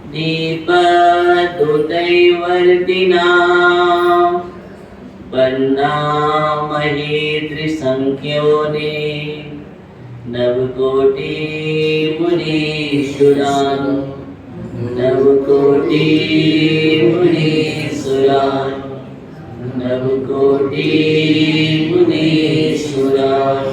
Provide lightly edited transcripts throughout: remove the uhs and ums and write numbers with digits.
दीपदुतैवर्तिना वन्दामहे त्रिसंख्योने नवकोटि मुनीश्वरान् नवकोटि मुनीश्वरान् नवकोटि मुनीश्वरान्।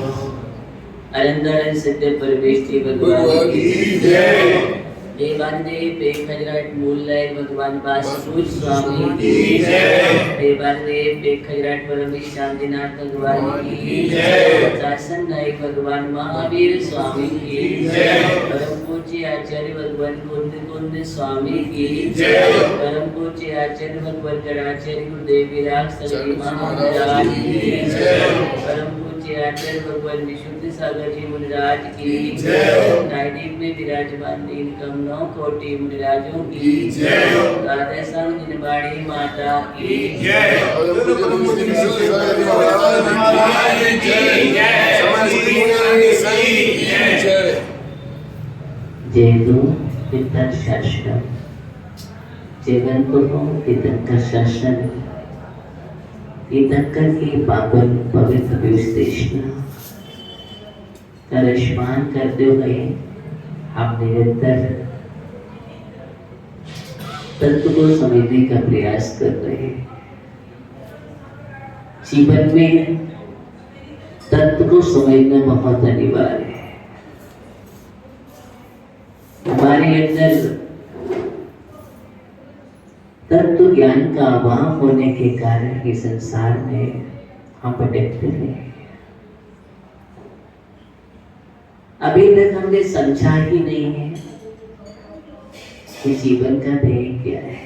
अनंतर सत्य परमेश्वरी भगवान की जय। देवादिदेव एक हजरत मूललय भगवान वासुदेव स्वामी की जय। देवादिदेव एक हजरत परम शांतिनाथ भगवान की जय। शासन नायक भगवान महावीर स्वामी की जय। परम पूज्य आचार्य भगवान कुंद कुंद स्वामी की जय। परम पूज्य आचार्य भगवान गणाचार्य गुरुदेव विराग सरी महाराज की जय। परम आचार्य भगवान विशुद्ध सागर जी मुनिराज की जय। नाइटिक में विराजमान तीन कमलों कोटि मुनिराजों की जय। राधे संग निबाड़ी माता की जय। जेदो पितर शास्त्रम जगन्तो पितर शासन तीर्थंकर की पावन पवित्र विशेषता का स्मरण करते हुए हम निरंतर तत्व को समझने का प्रयास कर रहे हैं। जीवन में तत्व को समझना बहुत अनिवार्य है। हमारे अंदर तत्व ज्ञान का अभाव होने के कारण इस संसार में हम भटकते हैं। अभी तक हमने समझा ही नहीं है कि जीवन का ध्येय क्या है,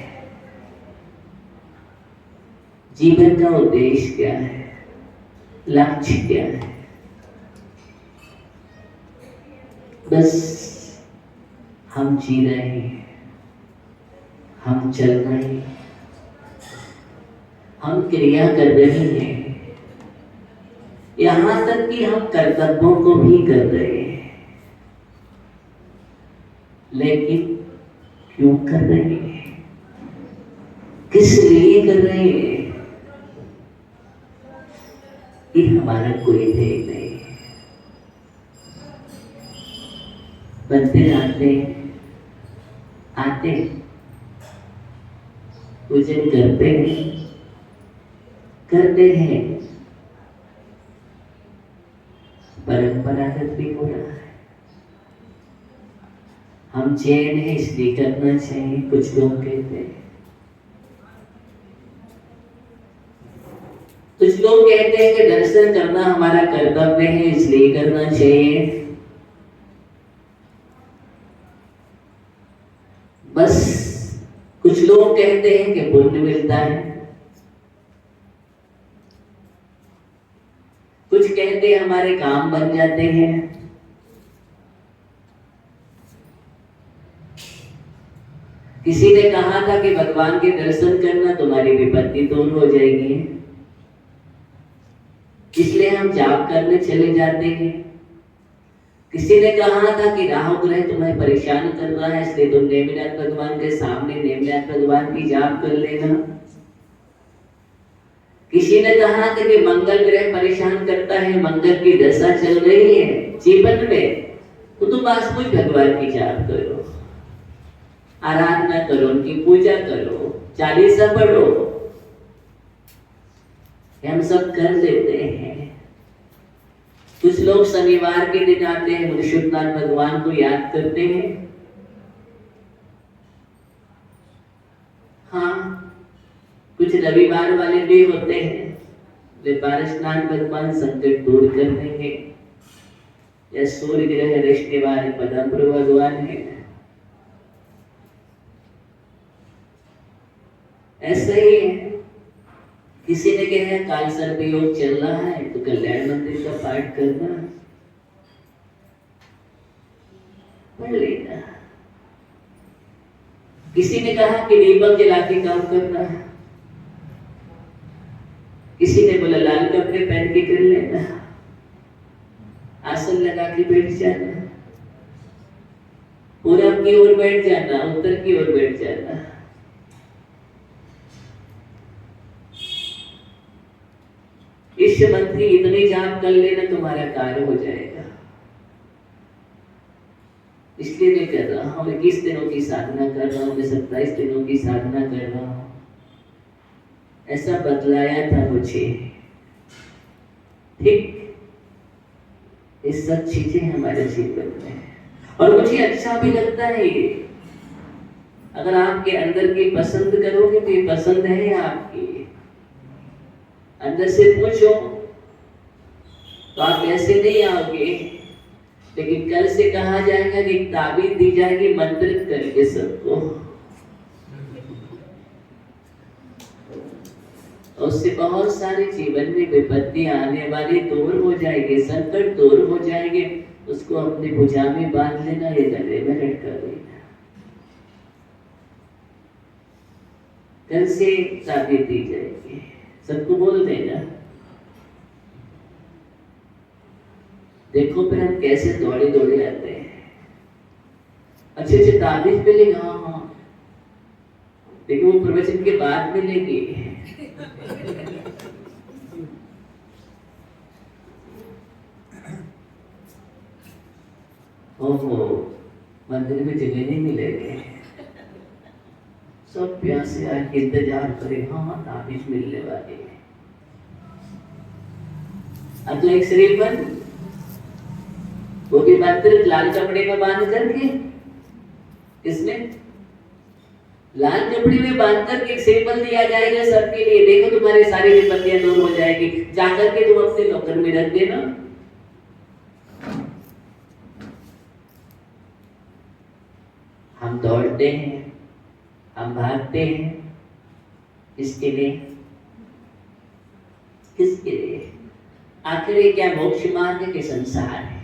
जीवन का उद्देश्य क्या है, लक्ष्य क्या है। बस हम जी रहे हैं, हम चल रहे हैं, हम क्रिया कर रहे हैं, यहां तक कि हम कर्तव्यों को भी कर रहे हैं। लेकिन क्यों कर रहे हैं, किस लिए कर रहे हैं, ये हमारा कोई ध्येय नहीं है। मंदिर आते पूजन करते हैं, परंपरागत भी हो रहा है। हम चैन है इसलिए करना चाहिए, कुछ लोग कहते हैं। कुछ लोग कहते हैं कि दर्शन करना हमारा कर्तव्य है इसलिए करना चाहिए। बस कुछ लोग कहते हैं कि पुण्य मिलता है, कुछ कहते हैं हमारे काम बन जाते हैं। किसी ने कहा था कि भगवान के दर्शन करना तुम्हारी विपत्ति दूर हो जाएगी, इसलिए हम जाप करने चले जाते हैं। किसी ने कहा था कि राहु ग्रह तुम्हें परेशान कर रहा है इसलिए तुम नेमिनाथ भगवान के सामने नेमिनाथ भगवान की जाप कर लेना। किसी ने कहा था कि मंगल ग्रह परेशान करता है, मंगल की दशा चल रही है जीवन में, तो तुम बस कुछ भगवान की जाप करो, आराधना करो, उनकी पूजा करो, चालीसा पढ़ो। हम सब कर लेते हैं। कुछ लोग शनिवार के दिन आते हैं, मुनिषुद्धनाथ भगवान को याद करते हैं। हाँ, कुछ रविवार वाले भी होते हैं, वे पारसनाथ भगवान संकट दूर कर देंगे। या सूर्य ग्रह रचने वाले पदमपुर भगवान है। ऐसा ही है। किसी ने कहा काल सर्प योग चल रहा है तो कल्याण मंदिर का पाठ करना, पढ़ लेना। किसी ने कहा कि दीपक जला के काम करना है, किसी ने बोला लाल कपड़े पहन के कर लेना, आसन लगा के बैठ जाना। पूरब की ओर बैठ जाना, उत्तर की ओर बैठ जाना। इस मंत्री इतने जाप कर लेना, तुम्हारा कार्य हो जाएगा। इसलिए मैं कर रहा हूं, मैं 21 दिनों की साधना कर रहा हूं, मैं 27 दिनों की साधना कर रहा हूं। ऐसा बतलाया था मुझे। ठीक, ये सब चीजें हमारे जीवन में, और मुझे अच्छा भी लगता है ये। अगर आपके अंदर की पसंद करोगे तो ये पसंद है आपकी, अंदर से पूछो तो आप ऐसे नहीं आओगे। लेकिन कल से कहा जाएगा कि ताबीज दी जाएगी मंत्रित करके सबको, उससे बहुत सारे जीवन में विपत्ति आने वाली दूर हो जाएगी, संकट दूर हो जाएंगे। उसको अपनी भुजा में बांध लेना, ये गले में लटका देना। कल से ताबीज दी जाएगी, सबको बोल देना। देखो फिर हम कैसे दौड़े दौड़े आते हैं। अच्छे अच्छे ताबीज मिलेंगे, हाँ, लेकिन वो प्रवचन के बाद मिलेगी। ओहो, मंदिर में जगह नहीं मिलेगी, सब प्यासे आके इंतजार करे, हाँ ताबीज मिलने वाली है। अब तो एक शरीर पर, वो भी मंत्र लाल कपड़े में बांध करके, किसमें? लाल कपड़े में बांध करके एक सिंबल दिया जाएगा सबके लिए। देखो तुम्हारी सारी विपत्तियां दूर हो जाएगी, जाकर के तुम अपने लॉकर में रख देना। हम दौड़ते हैं, हम भागते हैं, किसके लिए? किसके लिए? आखिर ये क्या मोक्ष मार्ग के संसार है?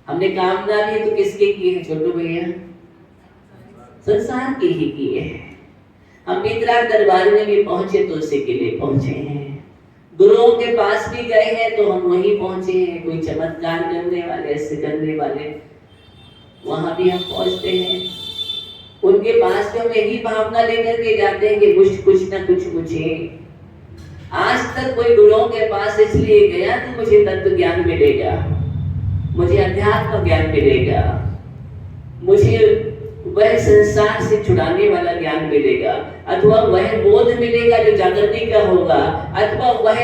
हमने कामना ली तो किसके की है छोटू भैया? संसार के ही की है। हम वितराग दरबार में भी पहुंचे तो उसी के लिए पहुंचे हैं। गुरुओं के पास भी गए हैं तो हम वहीं पहुंचे हैं। कोई चमत्कार करने वाले, ऐसे करने वाले, वहां भी हम पहुंचते हैं। उनके पास भी हम यही भावना लेकर के जाते हैं कि कुछ ना कुछ मुझे। आज तक कोई गुरुओं के पास इसलिए गया कि मुझे तत्व ज्ञान मिलेगा, मुझे अध्यात्म ज्ञान मिलेगा, मुझे वह संसार से छुड़ाने वाला ज्ञान मिलेगा, अथवा वह बोध मिलेगा जो जागृति का होगा, अथवा वह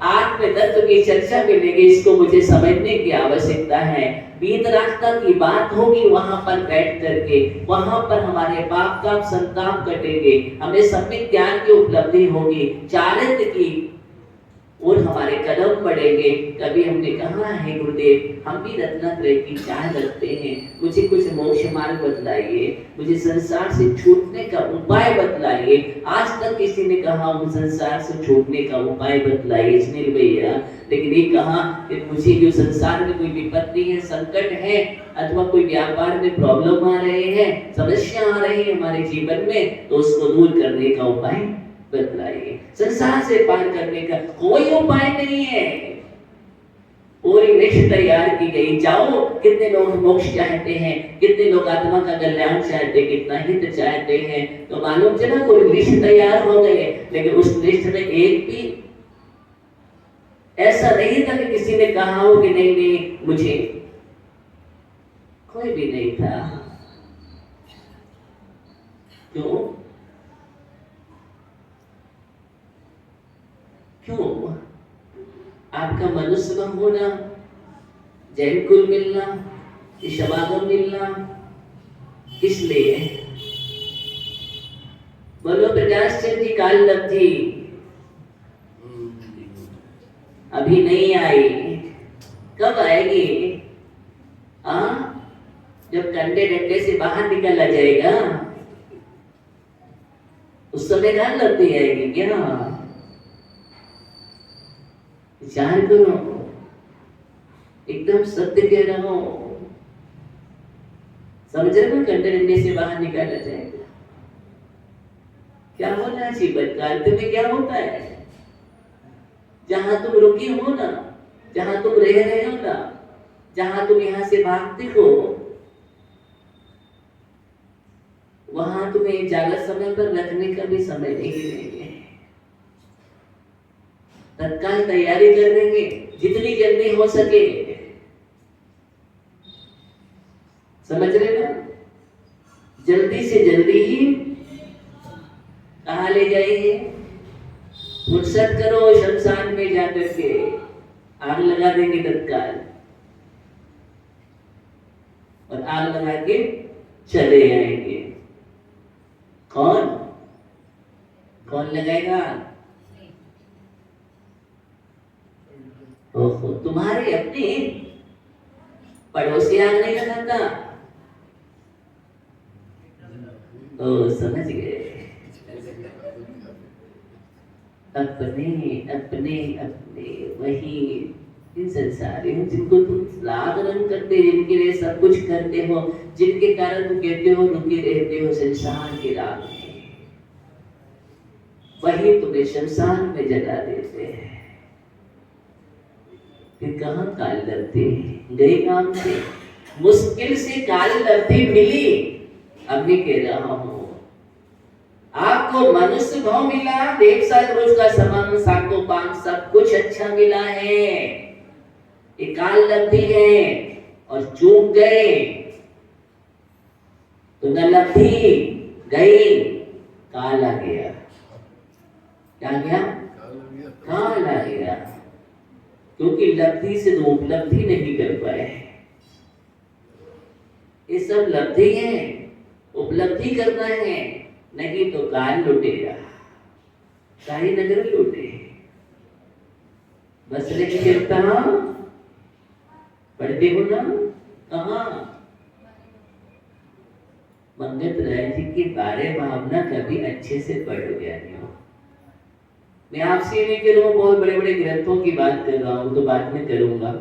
आत्म तत्व की चर्चा मिलेगी। इसको मुझे समझने की आवश्यकता है। वीतरागता की बात होगी वहां पर बैठ करके, वहां पर हमारे पाप का संताप कटेंगे, हमें सम्यक ज्ञान की उपलब्धि होगी, चारित्र की और हमारे कदम बढ़ेंगे। कभी हमने कहा है गुरुदेव हम भी रत्नात्रय की चाह रखते हैं, मुझे कुछ मोक्ष मार्ग बतलाइए, मुझे संसार से छूटने का उपाय बतलाइए। आज तक किसी ने कहा वो संसार से छूटने का उपाय बतलाइए सुनील भैया, लेकिन ये कहा कि मुझे जो संसार में कोई विपत्ति है, संकट है, अथवा कोई व्यापार में प्रॉब्लम आ रहे हैं, समस्या आ रही है हमारे जीवन में, तो उसको दूर करने का उपाय बतलाइए। संसार से पार करने का कोई उपाय नहीं है। पूरी लिस्ट तैयार की गई, जाओ कितने लोग मोक्ष चाहते हैं, कितने लोग आत्मा का कल्याण चाहते हैं, कितना हित चाहते हैं, तो मालूम चला पूरी लिस्ट तैयार हो गई। लेकिन उस लिस्ट में एक भी ऐसा नहीं था कि किसी ने कहा हो कि नहीं नहीं मुझे, कोई भी नहीं था। क्यों? क्यों? आपका मनुष्य का होना, जैन कुल मिलना, समागम मिलना, किस लिए? बोलो प्रकाश चंद जी काल लब्धि अभी नहीं आई, कब आएगी? जब कंडे डंडे से बाहर निकला जाएगा उस समय काल लब्धि आएगी क्या? विचार करो, एकदम सत्य कह रहा हूं। समझ रहे हो? कंडे डंडे से बाहर निकाला जाएगा। क्या होना जीवन का अंत में क्या होता है? जहां तुम रुके हो ना, जहां तुम रह रहे हो ना, जहां तुम यहां से भागते हो, वहां तुम्हें ज्यादा समय पर रखने का भी समय नहीं देंगे, तत्काल तैयारी कर देंगे जितनी जल्दी हो सके। समझ रहे ना? जल्दी से जल्दी ही कहाँ ले जाएंगे? फुर्सत करो, शमशान में जाकर के आग लगा देंगे तत्काल, और आग लगा के चले आएंगे। कौन कौन लगाएगा? ओहो, तुम्हारे अपने पड़ोसी आग नहीं लगाता? ओ, समझ गए। अपने अपने अपने वही इन संसारी हो जिनको तुम लाभ रंग करते, जिनके लिए सब कुछ करते हो, जिनके कारण तुम कहते हो रुके रहते हो संसार के राह में, वही तुम्हें शमशान में जला देते हैं। फिर कहाँ काल लब्धि गई काम से? मुश्किल से काल लब्धि मिली। अब भी कह रहा हूं, आपको मनुष्य भाव मिला, देव रोज का समान साको पान सब कुछ अच्छा मिला है, ये काल लब्धि है, और चूक गए तो न लब्धि गई, काल आ गया। क्या गया? काल आ गया, क्योंकि लब्धि से तो उपलब्धि नहीं कर पाए। ये सब लब्धि है, उपलब्धि करना है, नहीं तो काल लुटेगा। काही नगर लूटे, बसरे की कीर्तना पढ़ते हो ना? कहाँ? मंगत राय जी की बारे भावना कभी अच्छे से पढ़ो ज्ञानियों। मैं आपसे नहीं कह रहा हूँ बहुत बड़े बड़े ग्रंथों की बात कर रहा हूँ, तो बाद में करूंगा,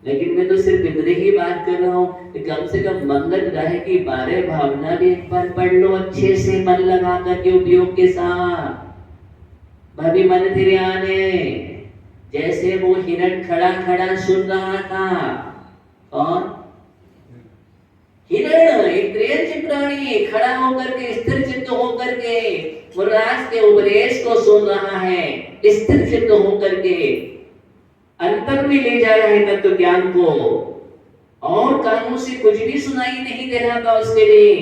लेकिन मैं तो सिर्फ इतनी ही बात कर रहा हूँ कि कम से कम मंगत राय की बारे भावना भी एक बार पढ़ लो अच्छे से, मन लगा करके, उपयोग के साथ। भाभी मन फिर आने, जैसे वो हिरण खड़ा खड़ा सुन रहा था। कौन? हिरण, एक प्रियंच प्राणी खड़ा होकर के, स्थिर चित्त होकर के मुराज के उपदेश को सुन रहा है, स्थिर चित्त होकर के अंतर में ले जा रहा है तत्व ज्ञान को, और कानों से कुछ भी सुनाई नहीं दे रहा था उसके लिए।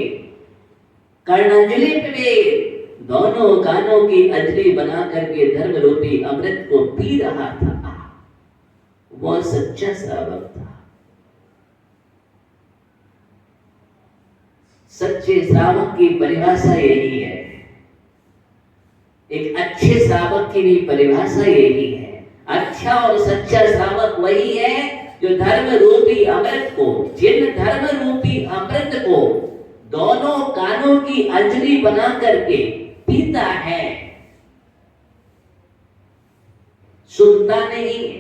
कर्णांजलि पे दोनों कानों की अंजलि बना करके धर्म रूपी अमृत को पी रहा था। वह सच्चा श्रावक था। सच्चे श्रावक की परिभाषा यही है, एक अच्छे श्रावक की भी परिभाषा यही है। अच्छा और सच्चा श्रावक वही है जो धर्म रूपी अमृत को, जिन धर्म रूपी अमृत को दोनों कानों की अंजलि बना करके पीता है, सुनता नहीं है।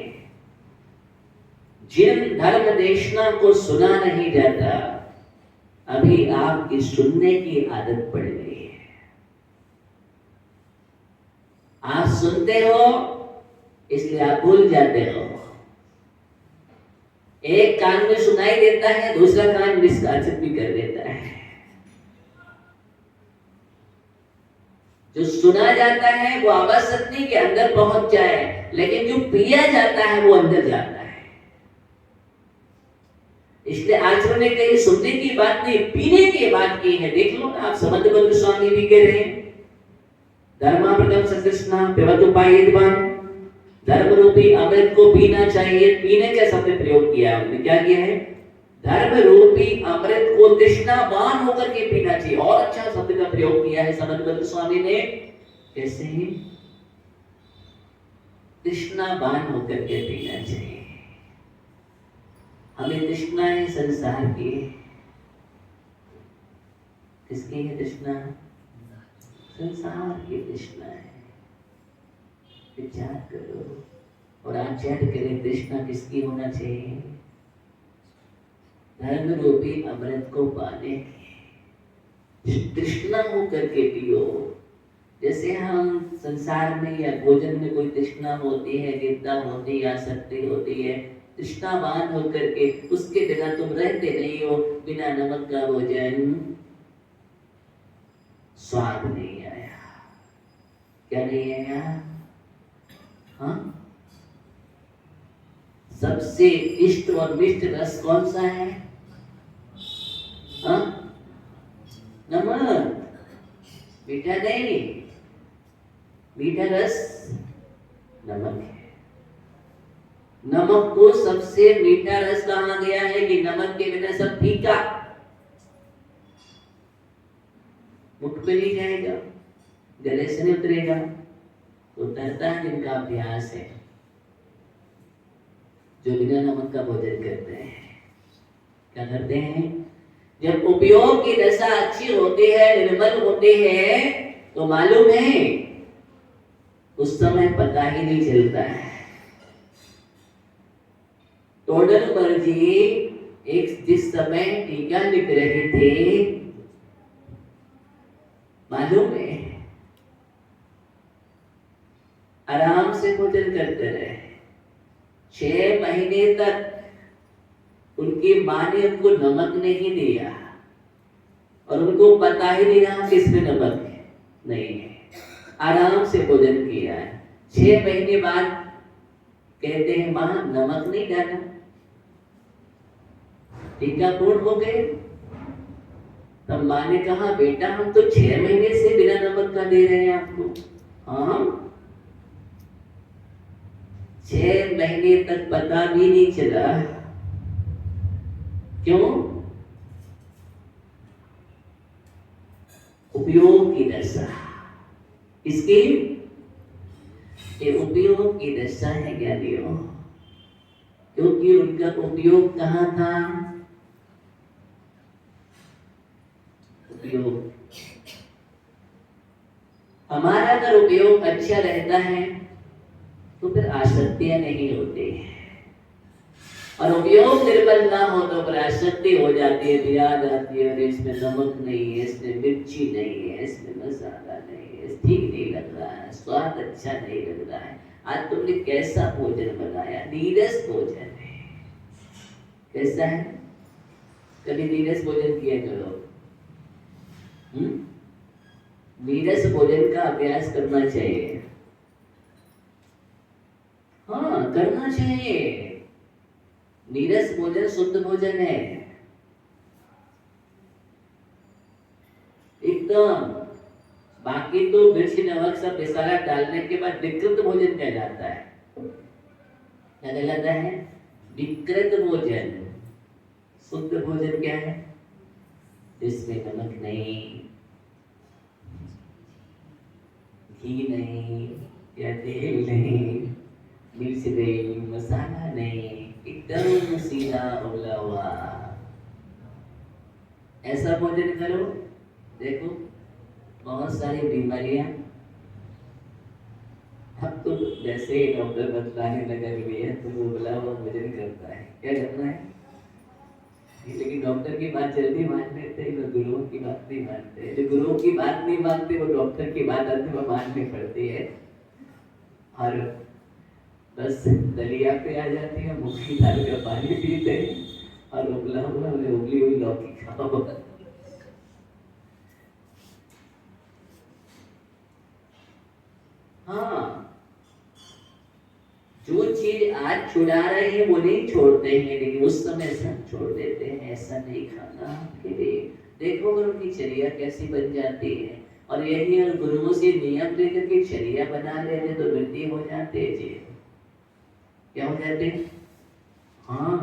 जिन धर्म देशना को सुना नहीं जाता, अभी आपकी सुनने की आदत पड़ गई है। आप सुनते हो इसलिए आप भूल जाते हो। एक कान में सुनाई देता है, दूसरा कान निष्कासित भी कर देता है। जो सुना जाता है वो आवश्यक नहीं कि अंदर पहुंच जाए, लेकिन जो पिया जाता है वो अंदर जाता है। इसलिए आचार्य ने कही सुनने की बात नहीं, पीने की बात की है। देख लो ना, आप समर्थबद्ध स्वामी भी कह रहे हैं, धर्मामृतम सकृष्णा पिबत उपायेद्वान्, धर्म रूपी अमृत को पीना चाहिए। पीने का शब्द प्रयोग किया है, उन्होंने क्या किया है? धर्म रूपी अमृत को तृष्णावान होकर के पीना चाहिए। और अच्छा शब्द का प्रयोग किया है समर्थबद्ध स्वामी ने, कैसे? तृष्णावान होकर के पीना चाहिए। हमें तृष्णा है संसार की। किसकी है तृष्णा? संसार की तृष्णा है। विचार करो और आचार्य करें, तृष्णा किसकी होना चाहिए? धर्म रूपी अमृत को पाने की तृष्णा हो करके पियो। जैसे हम संसार में या भोजन में कोई तृष्णा होती है, विद्या होती है, आसक्ति होती है, तृष्णावान होकर के उसके बिना तुम रहते नहीं हो। बिना नमक का भोजन स्वाद नहीं आया। क्या नहीं आया? हाँ, सबसे इष्ट और मिष्ट रस कौन सा है? हाँ, नमक। मीठा नहीं, मीठा रस नमक है। नमक को सबसे मीठा रस कहा गया है कि नमक के बिना सब फीका, मुख पे नहीं जाएगा, गले से नहीं उतरेगा। उतरता है जिनका अभ्यास है, जो बिना नमक का भोजन करते हैं। क्या करते हैं? जब उपयोग की दशा अच्छी होती है, निर्मल होते हैं, तो मालूम है उस समय पता ही नहीं चलता है। टोडरमल जी एक जिस समय टीका लिख रहे थे, मालूम है आराम से भोजन करते रहे। 6 महीने तक उनकी माँ ने उनको नमक नहीं दिया और उनको पता ही नहीं रहा कि इसमें नमक है नहीं है। आराम से भोजन किया है। 6 महीने बाद कहते हैं माँ नमक नहीं डाला। टीका पूर्ण हो गए। तब माँ ने कहा बेटा हम तो 6 महीने से बिना नमक का दे रहे हैं आपको। हाँ, 6 महीने तक पता भी नहीं चला। क्यों? उपयोग की दशा। इसकी ये उपयोग की दशा है ज्ञानियों, क्योंकि उनका उपयोग कहाँ था? उपयोग। हमारा अगर उपयोग अच्छा रहता है तो फिर आसक्तियां नहीं होती, और उपयोग निर्बल ना हो तो फिर आसक्ति हो जाती है, याद आती है अरे इसमें नमक नहीं है, इसमें मिर्ची नहीं है, इसमें मसाला नहीं है, ठीक नहीं लग रहा है, स्वाद अच्छा नहीं लग रहा है। आज तुमने कैसा भोजन बनाया? नीरस भोजन है। कैसा है? कभी नीरस भोजन किया करो। नीरस भोजन का अभ्यास करना चाहिए। हाँ, करना चाहिए। नीरस भोजन शुद्ध भोजन है एकदम। बाकी तो मिर्च नमक सब मसाला डालने के बाद विकृत भोजन कहलाता है। क्या कहलाता है? विकृत भोजन। शुद्ध भोजन क्या है? जिसमें नमक नहीं, घी नहीं, या तेल नहीं, मिर्च नहीं, मसाला नहीं, एकदम सीधा उबला हुआ। ऐसा भोजन करो, देखो बहुत सारी बीमारियां अब तो जैसे ही डॉक्टर बतलाने लगा हुई है तो वो उबला हुआ भोजन करता है। क्या करना है? लेकिन डॉक्टर की बात जल्दी मान लेते हैं, वो गुरुओं की बात नहीं मानते। जो गुरुओं की बात नहीं मानते वो डॉक्टर की बात अंत में माननी पड़ती है, और बस दलिया पे आ जाती है, मुट्ठी डाल कर पानी पीते हैं और उबला हुआ उबली हुई लौकी खाओ। हाँ, जो चीज आज छुड़ा रहे हैं वो नहीं छोड़ते हैं, लेकिन उस समय सब छोड़ देते हैं। ऐसा नहीं खाना। फिर देखो गुरु की चर्या कैसी बन जाती है। और यही अगर गुरुओं से नियम लेकर के चर्या बना लेते तो वृद्धि हो जाते जी। क्या हो जाते? हाँ,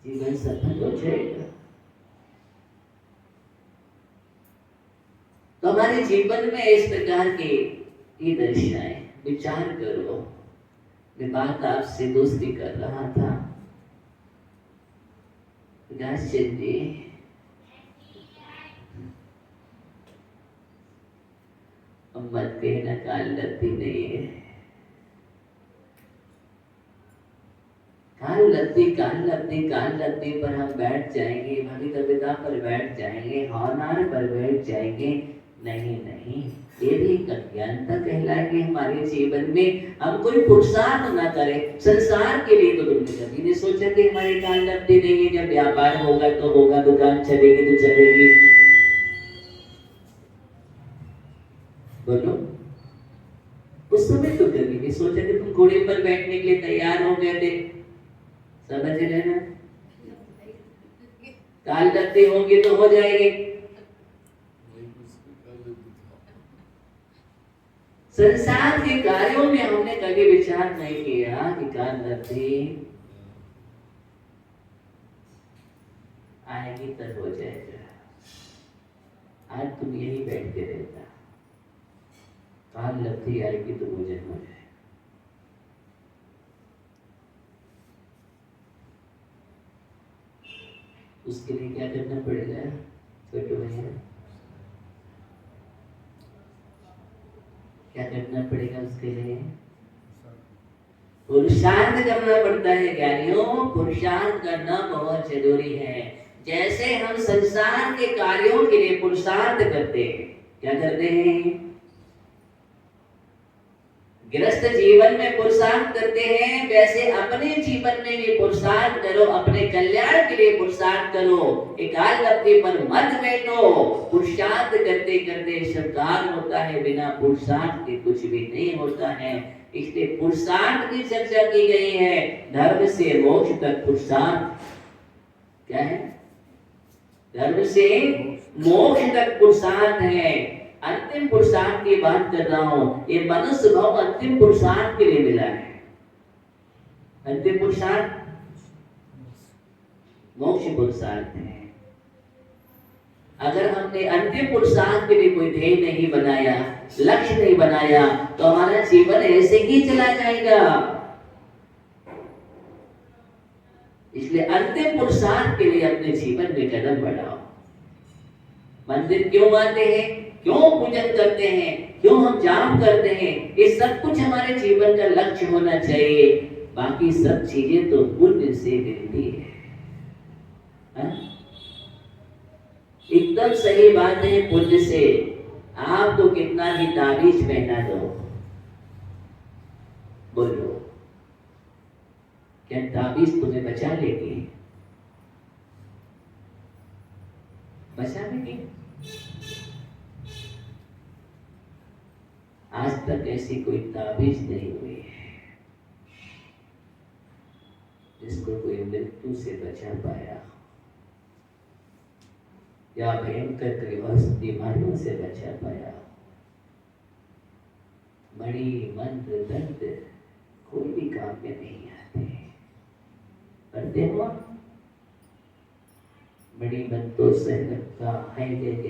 जीवन सफल हो जाएगा। तो हमारे जीवन में इस प्रकार के ये दर्शाएं, विचार करो। मैं बात आपसे दोस्ती कर रहा था। जी मत कहना काल लत्ती नहीं है। काल लत्ती पर हम बैठ जाएंगे, भगवत कविता पर बैठ जाएंगे, हौनार पर बैठ जाएंगे, नहीं नहीं, ये भी एक अज्ञानता कहलाएगी हमारे जीवन में। हम कोई पुरुषार्थ ना करें संसार के लिए, तो तुमने कभी नहीं सोचा कि हमारी काल लगती नहीं है, जब व्यापार होगा तो होगा, दुकान चलेगी तो चलेगी। बोलो, उस समय तो कभी नहीं सोचा कि तुम घोड़े पर बैठने के लिए तैयार हो गए थे। समझ रहे ना, काल लगती होगी तो हो जाएगी। संसार के कार्यों में हमने कभी विचार नहीं किया कि काल लगती आएगी तब हो जाएगा। आज तुम यही बैठ के रहता, काल लगती आएगी तो भोजन हो जाए। उसके लिए क्या करना पड़ेगा छोटे भैया, क्या करना पड़ेगा उसके लिए? पुरुषार्थ करना पड़ता है ज्ञानियों, पुरुषार्थ करना बहुत जरूरी है। जैसे हम संसार के कार्यों के लिए पुरुषार्थ करते हैं, क्या करते हैं? गृहस्थ जीवन में पुरुषार्थ करते हैं, वैसे अपने जीवन में भी पुरुषार्थ करो, अपने कल्याण के लिए पुरुषार्थ करो। एकाल लपटे पर मत बैठो। पुरुषार्थ करते करते सब कार्य होता है, बिना पुरुषार्थ के कुछ भी नहीं होता है। इसलिए पुरुषार्थ की चर्चा की गई है। धर्म से मोक्ष तक पुरुषार्थ क्या है? धर्म से मोक्ष तक पुरुषार्थ है। अंतिम पुरुषार्थ की बात कर रहा हूं। ये मनुष्य भाव अंतिम पुरुषार्थ के लिए मिला है। अंतिम पुरुषार्थ मोक्ष पुरुषार्थ है। अगर हमने अंतिम पुरुषार्थ के लिए कोई ध्येय नहीं बनाया, लक्ष्य नहीं बनाया, तो हमारा जीवन ऐसे ही चला जाएगा। इसलिए अंतिम पुरुषार्थ के लिए अपने जीवन में कदम बढ़ाओ। मंदिर क्यों आते हैं, क्यों पूजन करते हैं, क्यों हम जाप करते हैं, ये सब कुछ हमारे जीवन का लक्ष्य होना चाहिए। बाकी सब चीजें तो पुण्य से मिलती है। एकदम सही बात है। पुण्य से आप तो कितना भी ताबीज पहना दो, बोलो क्या ताबीज तुम्हें बचा लेगी? बचा लेगी? आज तक ऐसी कोई ताबीज नहीं हुई है जिसको कोई मृत्यु से बचा पाया, या भयंकर कोई बीमारियों से बचा पाया। मणि मंत्र तंत्र कोई भी काम में नहीं आते। करते हो मणि मंत्रो सहनता है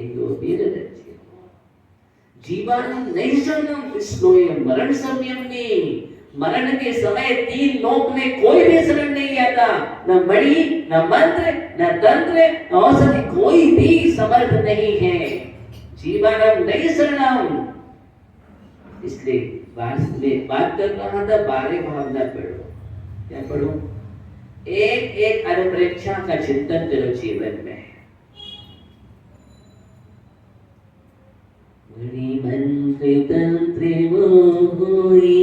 जो वीर रचे जीवन नैशनम विष्णुय मरण संयमनी। मरण के समय तीन लोक में कोई भी शरण नहीं आता, न मणि, न मंत्र, न तंत्र, न औषधि, कोई भी समर्थ नहीं है। जीवनम नैशनम। इसलिए बात कर रहा था 12 भावना पढ़ो। क्या पढ़ो? एक एक अनुप्रेक्षा का चिंतन करो जीवन में। मणि मंत्र तंत्र मोही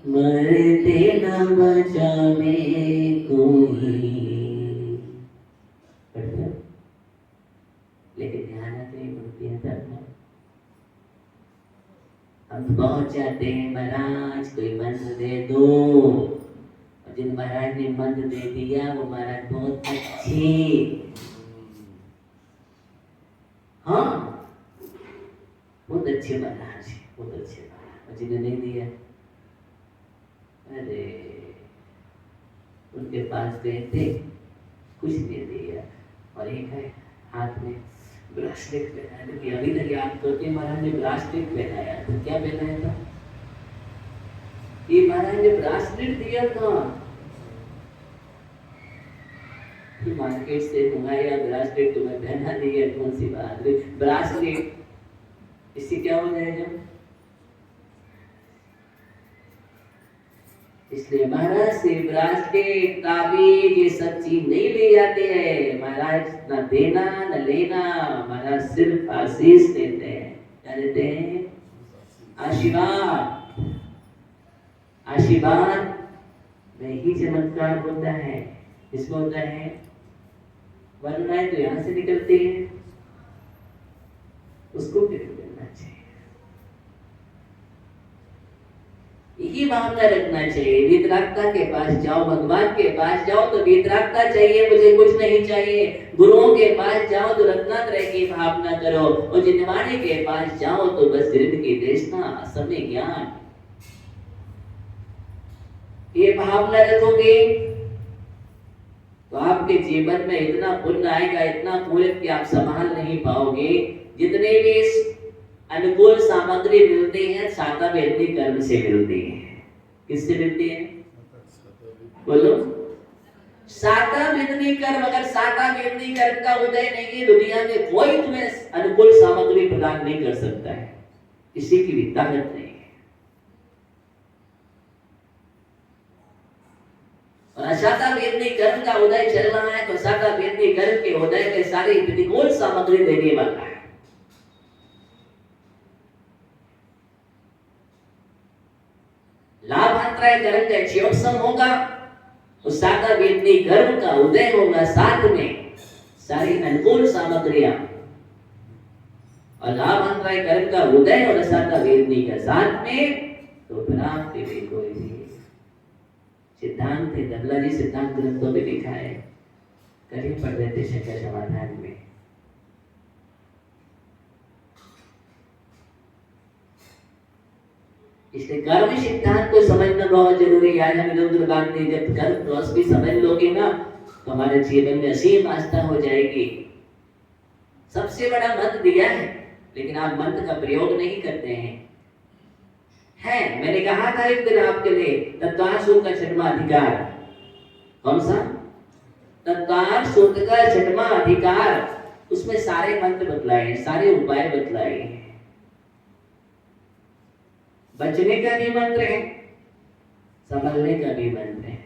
मरते न बचावे कोई। लेकिन ध्यान रखिए मूर्तियां तब हम पहुंच जाते हैं, महाराज कोई मंत्र दे दो। और जिन महाराज ने मंत्र दे दिया वो महाराज बहुत अच्छे, हाँ बहुत अच्छे महाराज, बहुत अच्छे महाराज। और जिन्हें नहीं दिया, अरे उनके पास गए थे, कुछ नहीं दिया। और एक है हाथ में ब्रासलेट पहनाया था। अभी तक याद करते महाराज ने ब्रासलेट पहनाया था। क्या पहनाया था? ये महाराज ने ब्रासलेट दिया था। मार्केट से तुम्हारा ब्रासलेट तुम्हें पहना दिया, कौन सी बात है? ब्रासलेट, इससे क्या हो जाएगा? इसलिए महाराज से ब्रासलेट, ताबीज, ये सब चीज नहीं ले जाते हैं। महाराज न देना न लेना, महाराज सिर्फ आशीष देते हैं। क्या देते हैं? आशीर्वाद। आशीर्वाद में ही चमत्कार होता है। इसमें होता है वरनाएं तो यहाँ से निकलती है, उसको फिर करना चाहिए। यही भावना रखना चाहिए। वितरागता के पास जाओ, भगवान के पास जाओ तो वितरागता चाहिए, मुझे कुछ नहीं चाहिए। गुरुओं के पास जाओ तो रत्नात्रय की भावना करो, और जितवाणी के पास जाओ तो बस सिर्फ की देशना, समय ज्ञान, ये भावना रखोगे तो आपके जीवन में इतना पुण्य आएगा, इतना पुण्य कि आप संभाल नहीं पाओगे। जितने भी अनुकूल सामग्री मिलती है साता वेदनी कर्म से मिलती है। किससे मिलती है? बोलो। साता वेदनी कर्म। अगर साता वेदनी कर्म का उदय नहीं है, दुनिया में कोई तुम्हें अनुकूल सामग्री प्रदान नहीं कर सकता है, किसी की भी ताकत नहीं है। और साता वेदनी कर्म का उदय चल रहा है तो साता वेदनी कर्म के उदय में सारी प्रतिकूल सामग्री देने वाला है। लाभांतराय कर्म का क्षयोत्सव होगा, उस साता वेदनी कर्म का उदय होगा, साथ में सारी अनुकूल सामग्रियां। और लाभांतराय कर्म का उदय और साता वेदनी का साथ में, तो फिर आपके भी कोई भी सिद्धांत है। दबला जी सिद्धांत ग्रंथों में लिखा है, करीब पढ़ देते शंकर समाधान में। इसलिए कर्म सिद्धांत को समझना बहुत जरूरी है। आज हम इधर बांधते, जब कर्म रस भी समझ लोगे ना तो हमारे जीवन में असीम आस्था हो जाएगी। सबसे बड़ा मंत्र दिया है, लेकिन आप मंत्र का प्रयोग नहीं करते हैं। मैंने कहा था एक दिन आपके लिए, तत्वार सूत्र का छठवां अधिकार। कौन सा? तत्वार सूत्र का छठवां अधिकार। उसमें सारे मंत्र बतलाए, सारे उपाय बतलाए। बचने का भी मंत्र है, संभलने का भी मंत्र है।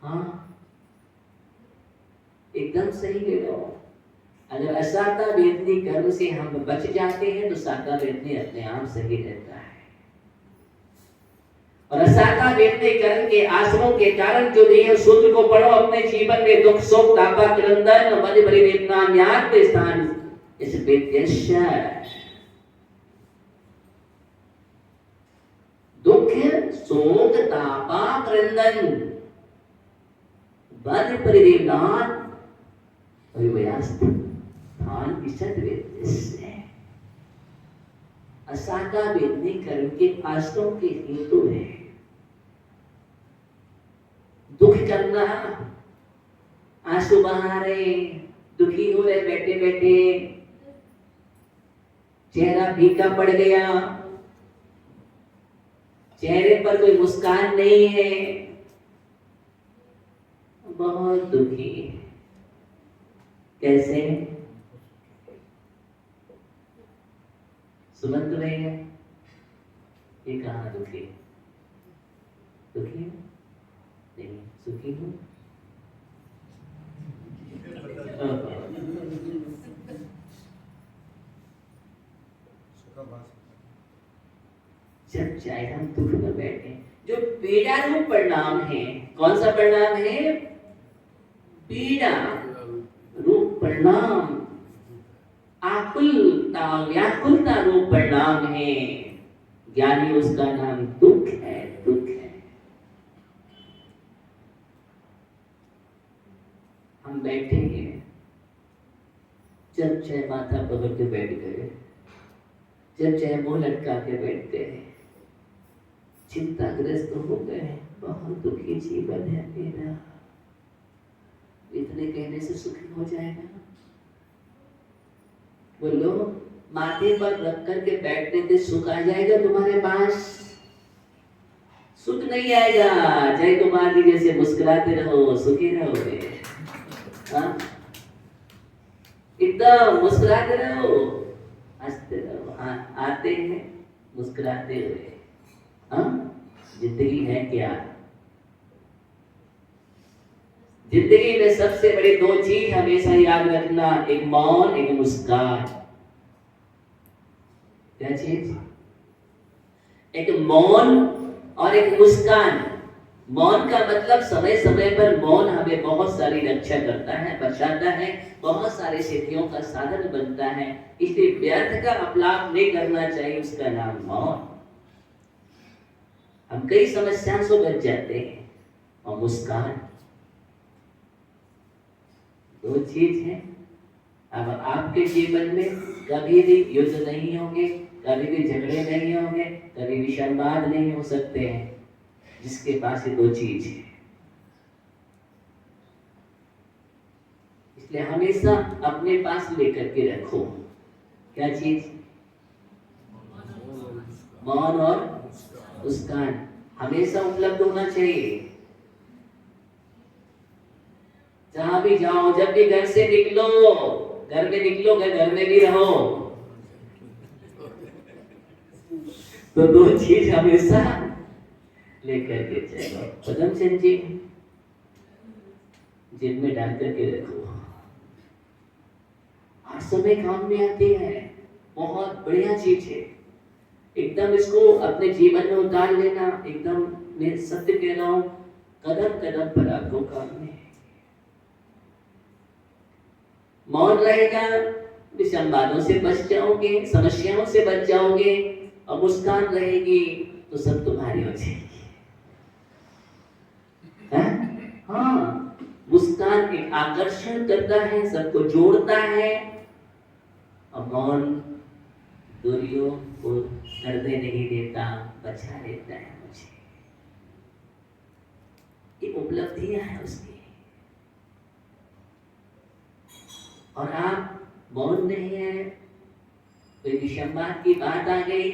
हाँ, एकदम सही कह रहे हो। अगर असाता वेदनी कर्म से हम बच जाते हैं तो साता वेदनी अपने आप सही रहता है। और असाता वेदनी कर्म के आश्रमों के कारण जो दिए सूत्र को पढ़ो, अपने जीवन में दुख शोक तापा क्रंदन मद परिवेदना न्यात स्थान इस वेद्यस्य दुख शोक तापा क्रंदन मद परिवेदना परिवयास्त स्थान इस वेद्यस्य। असाता वेदनी कर्म के आश्रम के हेतु है। दुख करना, आंसू बहा रहे, दुखी हो रहे बैठे बैठे, चेहरा फीका पड़ गया, चेहरे पर कोई मुस्कान नहीं है, बहुत दुखी है। कैसे? सुमंत नहीं है, ये कहाँ दुखी? दुखी है? नहीं, सुखी हूँ। जब चाहे हम दुख में बैठे, जो पीड़ा रूप परिणाम है, कौन सा परिणाम है? पीड़ा रूप परिणाम, आकुलता व्याकुलता रूप परिणाम है। ज्ञानी उसका नाम दुख है, दुख है। हम बैठे हैं, जब चाहे माथा पकड़ के बैठ गए, जब चाहे मुंह लटका के बैठ गए, चिंताग्रस्त हो गए, बहुत दुखी जीवन है मेरा, इतने कहने से सुखी हो जाएगा? बोलो, माथे पर रख करके बैठने से सुख आ जाएगा तुम्हारे पास? सुख नहीं आएगा। जय कुमार जी जैसे मुस्कुराते रहो, सुखी रहोगे। हाँ, एकदम मुस्कुराते रहो, हंसते रहो। हाँ, आते हैं मुस्कुराते हुए। हाँ, जिंदगी है क्या? जिंदगी में सबसे बड़ी दो चीज हमेशा याद रखना, एक मौन, एक मुस्कान। क्या चीज? एक मौन और एक मुस्कान। मौन का मतलब समय समय पर मौन हमें बहुत सारी रक्षा करता है, बचाता है, बहुत सारी सिद्धियों का साधन बनता है। इसलिए व्यर्थ का अपलाप नहीं करना चाहिए, उसका नाम मौन। हम कई समस्याओं से बच जाते हैं। और मुस्कान, दो चीज है। अब आपके जीवन में कभी भी युद्ध नहीं होंगे, कभी भी झगड़े नहीं होंगे, कभी भी संवाद नहीं हो सकते हैं जिसके पास ये दो चीज है। इसलिए हमेशा अपने पास लेकर के रखो। क्या चीज? मौन और मुस्कान हमेशा उपलब्ध होना चाहिए। जहां भी जाओ, जब भी घर से निकलो, घर में निकलोगे घर में भी रहो, तो दो चीज हमेशा लेकर के चलो। पदम चंद जी जेब में डाल करके रखो, हर समय काम में आती है। बहुत बढ़िया चीज है। एकदम इसको अपने जीवन में उतार लेना। एकदम मैं सत्य कह रहा हूं, कदम कदम पर आपको काम में। मौन रहेगा, विसंवादों से बच जाओगे, समस्याओं से बच जाओगे। और मुस्कान रहेगी तो सब तुम्हारी हो जाएगी। हाँ, मुस्कान एक आकर्षण करता है, सबको जोड़ता है। और मौन दूरियों को करने नहीं देता, बचा लेता है मुझे। ये उपलब्धियां हैं उसकी। और आप मौन नहीं है, कोई विषमवाद की बात आ गई,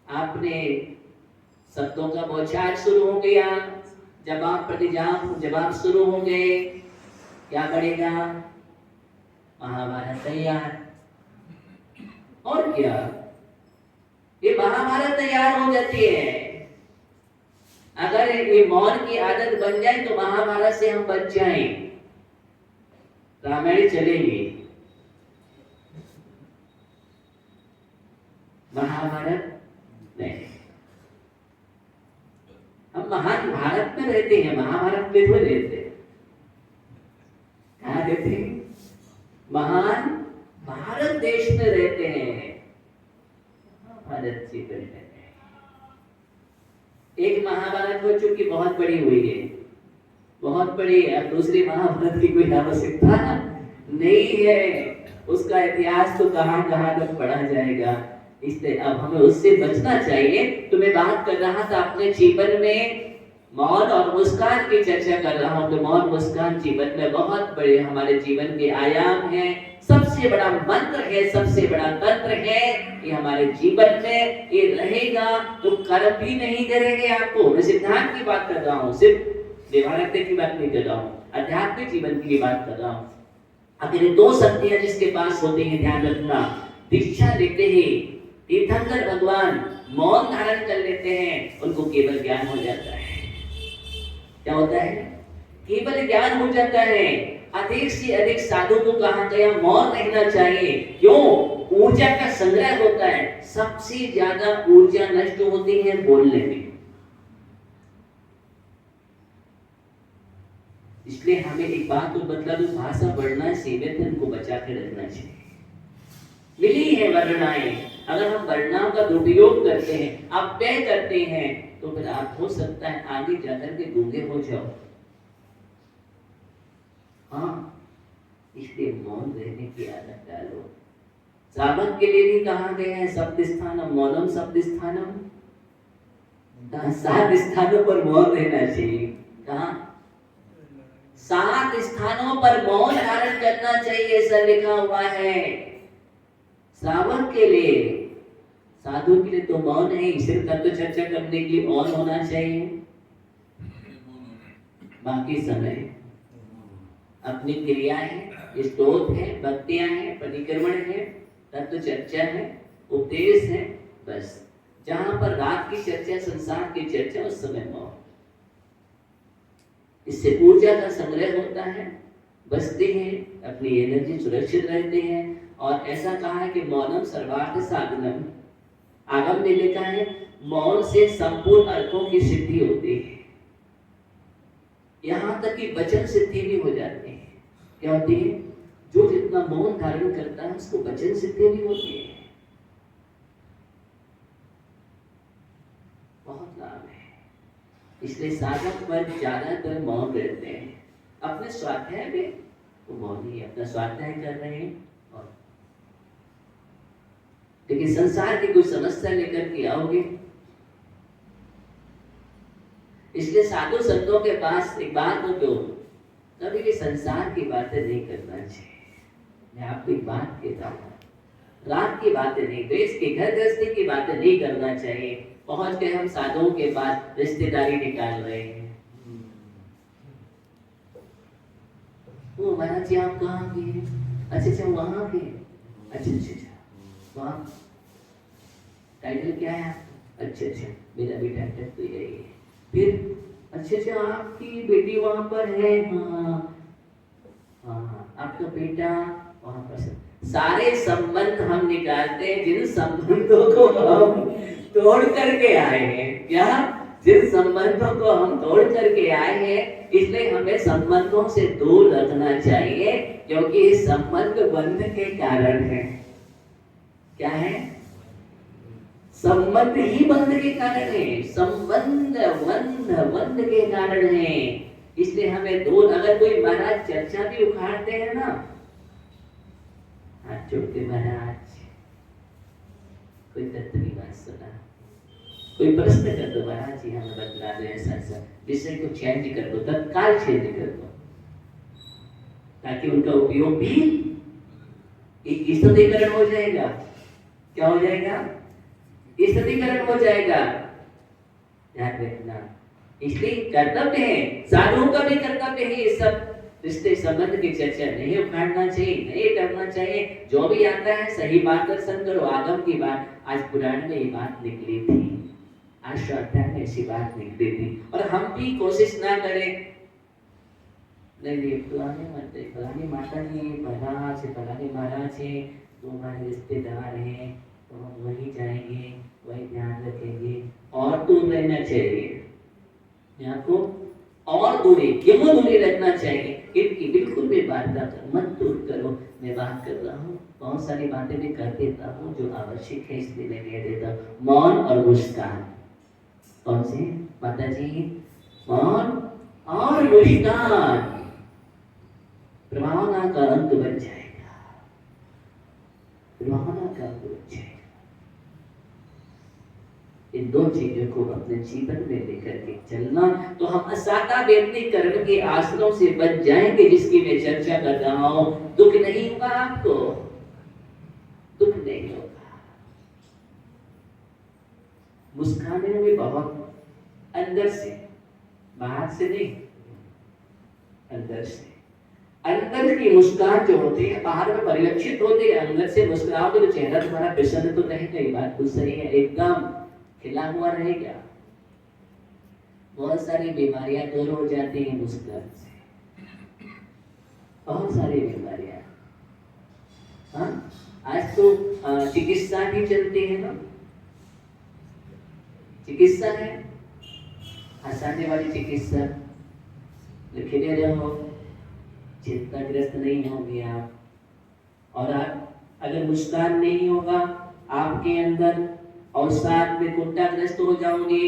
आपने शब्दों का बौछार शुरू हो गया, जवाब शुरू हो गए, क्या बढ़ेगा? महाभारत तैयार। और क्या, ये महाभारत तैयार हो जाती है। अगर ये मौन की आदत बन जाए तो महाभारत से हम बच जाएं, रामायण चलेंगे, महाभारत नहीं। हम महान भारत में रहते हैं, महाभारत में थोड़े रहते हैं। कहाँ रहते हैं? महान भारत देश में रहते हैं। भारत जी रहते हैं। एक महाभारत हो चुकी, बहुत बड़ी हुई है, बहुत बड़ी है। अब दूसरी महाभारत की कोई आवश्यकता नहीं है। उसका इतिहास तो कहां कहां तक पढ़ा जाएगा। इसलिए अब हमें उससे बचना चाहिए। तो मैं बात कर रहा था अपने जीवन में मौन और मुस्कान की चर्चा कर रहा हूं। तो मौन मुस्कान जीवन में बहुत बड़े हमारे जीवन के आयाम हैं। सबसे बड़ा मंत्र है, सबसे बड़ा तंत्र है। ये हमारे जीवन में ये रहेगा तो कर्म भी नहीं करेंगे आपको। मैं सिद्धांत की बात कर रहा हूँ, सिर्फ व्यवहारिक की बात नहीं कर रहा हूँ, आध्यात्मिक जीवन की बात कर रहा हूँ। अगर दो शक्तियां जिसके पास होती हैं, ध्यान रखना, दीक्षा लेते ही तीर्थंकर भगवान मौन धारण कर लेते हैं, उनको केवल ज्ञान हो जाता है। क्या होता है? केवल ज्ञान हो जाता है। अधिक से अधिक साधु को कहा गया मौन रहना चाहिए। क्यों? ऊर्जा का संग्रह होता है। सबसे ज्यादा ऊर्जा नष्ट होती है बोलने में। इसलिए हमें एक बात तो मतलब भाषा वर्णा सीमित है, उनको बचा के रखना चाहिए। मिली है वर्णाएं, अगर हम वर्णाओं का दुरुपयोग करते हैं, अपव्यय करते हैं, तो फिर आप हो सकता है आगे जाकर के गूंगे हो जाओ। हाँ, इसलिए मौन रहने की आदत डालो। श्रावक के लिए भी कहा गया है शब्द स्थानम मौनम शब्द स्थानम। 7 स्थानों पर मौन रहना चाहिए। कहा? 7 स्थानों पर मौन धारण करना चाहिए, ऐसा लिखा हुआ है। श्रावक के लिए, साधु के लिए तो मौन है, सिर्फ तत्व चर्चा करने के लिए मौन होना चाहिए। बाकी समय अपनी क्रियाएं है, स्तोत्र है, भक्तियां है, परिक्रमण है, तत्व चर्चा है, उपदेश है, बस। जहां पर रात की चर्चा, संसार की चर्चा, उस समय मौन। इससे ऊर्जा का संग्रह होता है, बचते हैं, अपनी एनर्जी सुरक्षित रहते हैं। और ऐसा कहा है कि मौनम सर्वार्थ साधनम, आगम ने लिखा है मौन से संपूर्ण अर्थों की सिद्धि होती है, यहां तक कि वचन सिद्धि भी हो जाती है। क्या होती है? जो जितना मौन धारण करता है उसको वचन सिद्धि भी होती है। बहुत लाभ है। इसलिए साधक पर ज्यादातर मौन रहते हैं। अपने स्वाध्याय में वो मौन ही अपना स्वाध्याय कर रहे हैं, और लेकिन संसार की कोई समस्या लेकर के आओगे। इसलिए साधु संतों के पास एक बात हो, क्यों कभी भी संसार की बातें नहीं करना चाहिए। मैं आपको एक बात कहता हूँ, रात की बातें नहीं, देश की घर गृहस्थी की बातें नहीं करना चाहिए। पहुंच के हम साधुओं के पास रिश्तेदारी निकाल रहे हैं। वो महाराज जी आप कहाँ के हैं? अच्छा अच्छा वहाँ के। अच्छा अच्छा अच्छा वहाँ टाइटल क्या है आपका? अच्छा अच्छा मेरा भी टाइटल तो यही है। फिर अच्छा अच्छा आपकी बेटी वहाँ पर है? हाँ हाँ आपका बेटा वहाँ पर। सारे संबंध हम निकालते हैं जिन संबंधों को हम तोड़ करके आए हैं। क्या? जिन संबंधों को हम तोड़ करके आए हैं, इसलिए हमें संबंधों से दूर रखना चाहिए, क्योंकि इस संबंध बंध के कारण है। क्या है? संबंध ही बंध के कारण है। संबंध बंध के कारण है। इसलिए हमें दूर, अगर कोई महाराज चर्चा भी उखाड़ते हैं ना, हाथ जोड़ के महाराज कोई तत्व की बात सुना, कोई प्रश्न कर दो, महाराज जी हमें बतला दो ऐसा ऐसा, विषय को चेंज कर दो, तत्काल चेंज कर दो, ताकि उनका उपयोग भी एक ईश्वरीकरण हो जाएगा। क्या हो जाएगा? ईश्वरीकरण हो जाएगा। याद रखना। इसलिए कर्तव्य है, साधुओं का भी कर्तव्य है, ये सब रिश्ते संबंध की चर्चा नहीं उखाड़ना चाहिए, नहीं करना चाहिए। जो भी आता है सही मार्गदर्शन करो। आगम की बात आज पुराण में ये बात निकली थी, आज श्रद्धा में ऐसी बात निकली थी। और हम भी कोशिश ना करें, नहीं फलानी माता जी फलानी महाराज है, तो हमारे रिश्तेदार हैं, तो हम वहीं जाएंगे, वही ध्यान रखेंगे। और दूर रहना चाहिए, यहाँ को और दूरी, क्यों दूरी रखना चाहिए? इनकी बिल्कुल भी वार्ता मत दूर करो। मैं बात कर रहा हूँ, बहुत सारी बातें भी कर देता हूँ जो आवश्यक है, इसलिए मैं कह देता हूँ। मौन और मुस्कान, कौन से माता जी? मौन और मुस्कान प्रभावना का अंत बन जाएगा, प्रभावना का अंत बन जाएगा। इन दो चीजों को अपने जीवन में लेकर के चलना, तो हम असाता व्यक्ति कर्म के आश्रयों से बच जाएंगे, जिसकी मैं चर्चा कर रहा हूं। दुख नहीं होगा आपको, दुख नहीं होगा। मुस्काने में बहुत अंदर से, बाहर से नहीं, अंदर से। अंदर की मुस्कान जो होती है बाहर में परिलक्षित होती है, अंदर से मुस्कुराओगे तो चेहरा तुम्हारा प्रसन्न तो रहेगा। ये बात तो सही है, एकदम खिला हुआ रहेगा। बहुत सारी बीमारियां दूर हो जाती हैं मुस्कान से, बहुत सारी बीमारियां। हाँ, आज तो चिकित्सा भी चलती है ना, चिकित्सा है हंसाने वाली चिकित्सा। लिखे रहो, चिंताग्रस्त नहीं होंगे आप। और आप अगर मुस्कान नहीं होगा आपके अंदर, और साथ में कुंठाग्रस्त हो जाओगे,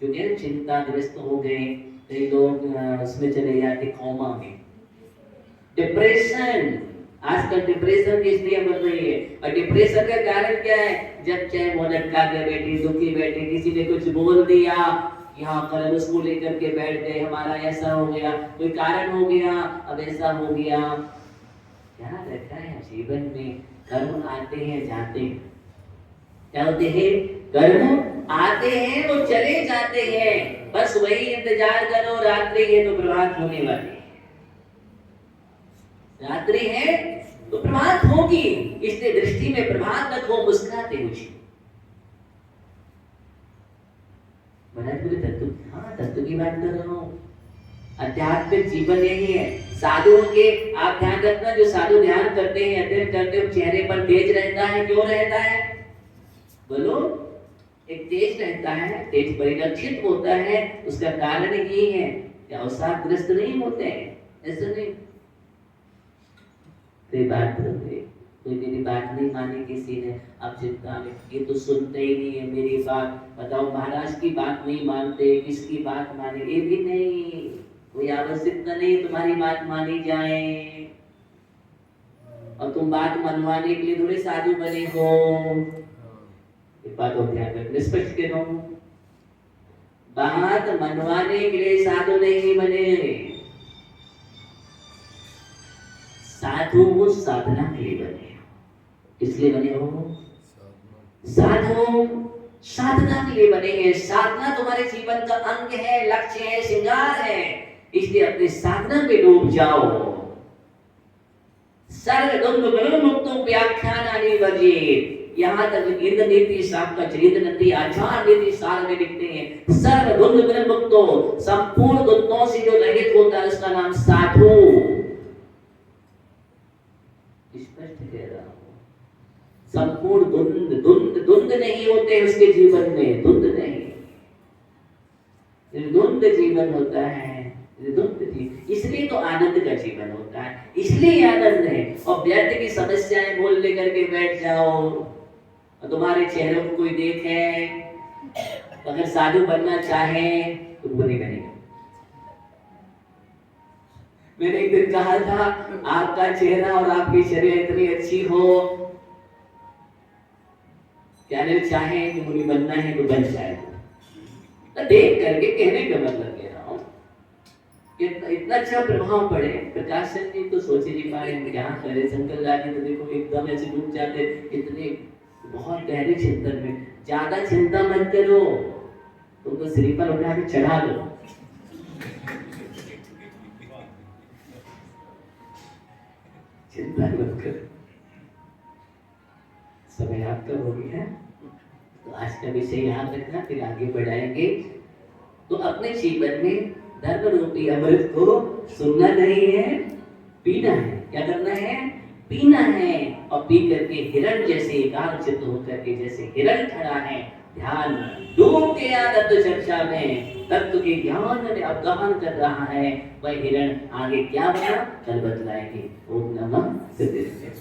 जो कि चिंताग्रस्त हो गए, कई लोग उसमें चले जाते कोमा में, डिप्रेशन। आजकल डिप्रेशन की स्थितियां बढ़ रही है, और डिप्रेशन का कारण क्या है? जब चाहे वो लटका के बैठे, दुखी बैठे, किसी ने कुछ बोल दिया, यहाँ पर उसको लेकर के बैठ गए, हमारा ऐसा हो गया, कोई कारण हो गया, अब ऐसा हो गया। क्या रहता है जीवन में? कर्म आते हैं जाते हैं, क्या होते हैं? कर्म आते हैं वो चले जाते हैं, बस वही इंतजार करो। रात्रि है तो प्रभात होने वाली है, रात्रि है तो प्रभात होगी, इसलिए दृष्टि में प्रभात रखो, मुस्कुराते हुए। महाराज बोले तत्व, हाँ तत्व की बात कर रहा हूँ। आध्यात्मिक जीवन यही है। साधुओं के आप ध्यान रखना, जो साधु ध्यान करते हैं, अध्ययन करते हैं, चेहरे पर तेज रहता है। क्यों रहता है बोलो? एक तेज रहता है, तेज परिलक्षित होता है। उसका कारण यही है कि अवसादग्रस्त नहीं होते हैं, ऐसा नहीं। कोई बात नहीं, कोई मेरी बात नहीं मानी किसी ने, अब चिंता में ये तो सुनते ही नहीं है मेरी बात। बताओ महाराज की बात नहीं मानते, किसकी बात माने? ये भी नहीं, कोई आवश्यकता नहीं तुम्हारी बात मानी जाए। और तुम बात मनवाने के लिए थोड़े साधु बने हो। एक बात और ध्यान रखना, स्पष्ट कह रहा हूं, बात मनवाने के लिए साधु नहीं बने। साधु साधना के लिए बने। किसलिए बने हो? साधु साधना के लिए बने हैं। साधना तुम्हारे जीवन का अंग है, लक्ष्य है, श्रृंगार है। इसलिए अपने साधना में डूब जाओ। सर्व द्वंद्व गुण मुक्तो व्याख्यानानि वर्जित। यहाँ तक इंद्र नीति साहब का चरित्र नीति आचार नीति सार में लिखते हैं, सर्व द्वंद्व गुण मुक्तो, संपूर्ण द्वंद्वों से जो रहित होता है उसका नाम साधु। स्पष्ट कह रहा हूं, संपूर्ण द्वंद्व नहीं होते उसके जीवन में, द्वंद्व नहीं, निर्द्वंद जीवन होता है। इसलिए तो आनंद का जीवन होता है, इसलिए आनंद है। और व्यक्ति की समस्याएं बोल लेकर के बैठ जाओ और तुम्हारे चेहरे को कोई देखे, अगर साधु बनना चाहे तो बोलेगा नहीं। मैंने एक दिन कहा था, आपका चेहरा और आपकी शरीर इतनी अच्छी हो, कहने चाहे कि मुनि बनना है तो बन जाए। तो देख करके कहने का मतलब कह रहा हूँ, इतना अच्छा प्रभाव पड़े। प्रकाश सिंह जी तो सोच ही नहीं पा रहे क्या करे। शंकर लाल जी तो देखो एकदम ऐसे डूब जाते, इतने बहुत गहरे चिंतन में। ज्यादा चिंता मत करो, तुम तो सिर पर उठा के चढ़ा दो। चिंता मत करो, समय आपका हो गया है। तो आज का विषय याद रखना, फिर आगे बढ़ाएंगे। तो अपने जीवन में धर्म रूपी अमृत को सुनना नहीं है, पीना है। क्या करना है? पीना है। और पी करके हिरण जैसे एकाग्रचित्त होकर के, जैसे हिरण खड़ा है, ध्यान डूब गया तत्व चर्चा में, तत्व के ज्ञान में अवगाहन कर रहा है, वह हिरण आगे क्या बना कल बतलाएंगे। ओम नमः सिद्धेश्वर।